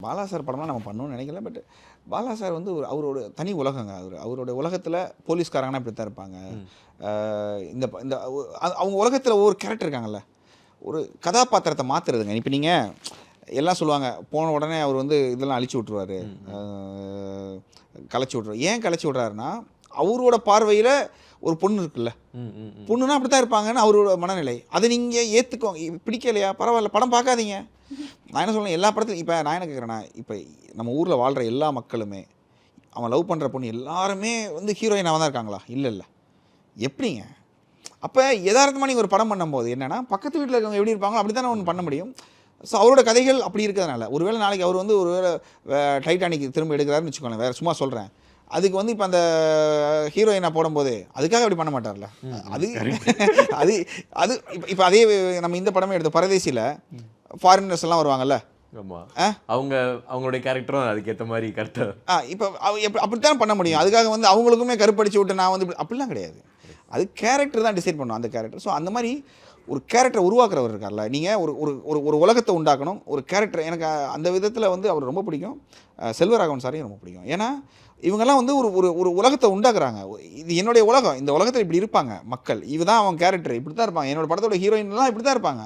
Bala sir படம்லாம் நம்ம பண்ணணும்னு நினைக்கல. பட் பாலா சார் வந்து அவரோட தனி உலகங்க. அவரோட உலகத்தில் போலீஸ்காரங்கன்னா இப்படி தான் இருப்பாங்க. இந்த இந்த அவங்க உலகத்தில் ஒவ்வொரு கேரக்டர் இருக்காங்கல்ல, ஒரு கதாபாத்திரத்தை மாற்றுறதுங்க. இப்போ நீங்கள் எல்லாம் சொல்லுவாங்க, போன உடனே அவர் வந்து இதெல்லாம் அழிச்சு விட்ருவார், கலைச்சி விட்ருவார். ஏன் கலைச்சி விட்றாருன்னா, அவரோட பார்வையில் ஒரு பொண்ணு இருக்குல்ல, பொண்ணுன்னா அப்படி தான் இருப்பாங்கன்னு அவரோட மனநிலை. அதை நீங்கள் ஏற்றுக்கோங்க. பிடிக்கலையா பரவாயில்ல, படம் பார்க்காதீங்க. நான் என்ன சொல்கிறேன், எல்லா படத்துலையும் இப்போ நான் என்ன கேட்குறேன்னா, இப்போ நம்ம ஊரில் வாழ்கிற எல்லா மக்களுமே அவன் லவ் பண்ணுற பொண்ணு எல்லாருமே வந்து ஹீரோயினாக தான் இருக்காங்களா? இல்லை. எப்படிங்க? அப்போ யதார்த்தமாக நீங்கள் ஒரு படம் பண்ணும்போது என்னென்னா, பக்கத்து வீட்டில் இருக்கவங்க எப்படி இருப்பாங்களோ அப்படி தானே ஒன்று பண்ண முடியும். ஸோ அவரோட கதைகள் அப்படி இருக்கிறதுனால, ஒருவேளை நாளைக்கு அவர் வந்து ஒருவேளை டைட்டானிக் திரும்ப எடுக்கிறாருன்னு வச்சுக்கோங்களேன், வேறு சும்மா சொல்கிறேன், அதுக்கு வந்து இப்போ அந்த ஹீரோயினாக போடும்போது அதுக்காக அப்படி பண்ண மாட்டார்ல. அது அது அது இப்போ அதே நம்ம இந்த படமே எடுத்தோம், பரதேசியில் ஃபாரினர்ஸ் எல்லாம் வருவாங்கல்ல. அவங்களுடைய கேரக்டரும் அதுக்கேற்ற மாதிரி கரெக்டாக இப்போ அப்படித்தான் பண்ண முடியும். அதுக்காக வந்து அவங்களுக்குமே கருப்படிச்சு விட்டு நான் வந்து அப்படிலாம் கிடையாது. அது கேரக்டர் தான் டிசைட் பண்ணும், அந்த கேரக்டர். ஸோ அந்த மாதிரி ஒரு கேரக்டரை உருவாக்குறவர் இருக்கார்ல, நீங்கள் ஒரு ஒரு ஒரு உலகத்தை உண்டாக்கணும், ஒரு கேரக்டர். எனக்கு அந்த விதத்தில் வந்து அவர் ரொம்ப பிடிக்கும். செல்வராகவன் சாரையும் ரொம்ப பிடிக்கும். ஏன்னா இவங்கெல்லாம் வந்து ஒரு ஒரு ஒரு உலகத்தை உண்டாக்குறாங்க. இது என்னுடைய உலகம், இந்த உலகத்தில் இப்படி இருப்பாங்க மக்கள், இதுதான் அவன் கேரக்டர், இப்படி தான் இருப்பாங்க. என்னோட படத்தோட ஹீரோயின்லாம் இப்படி தான் இருப்பாங்க.